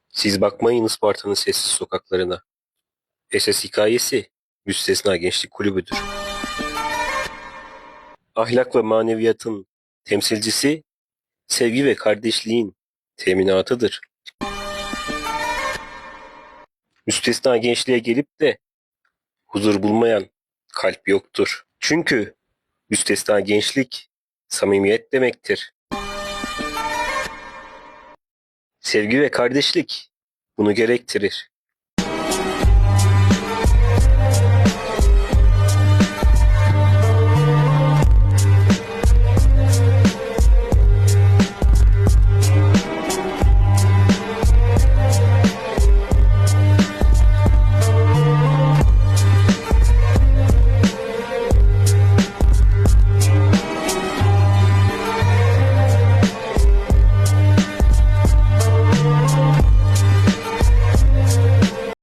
Siz bakmayın Isparta'nın sessiz sokaklarına. SS hikayesi Müstesna Gençlik Kulübü'dür. Ahlak ve maneviyatın temsilcisi, sevgi ve kardeşliğin teminatıdır. Müstesna gençliğe gelip de huzur bulmayan kalp yoktur. Çünkü müstesna gençlik samimiyet demektir. Sevgi ve kardeşlik bunu gerektirir.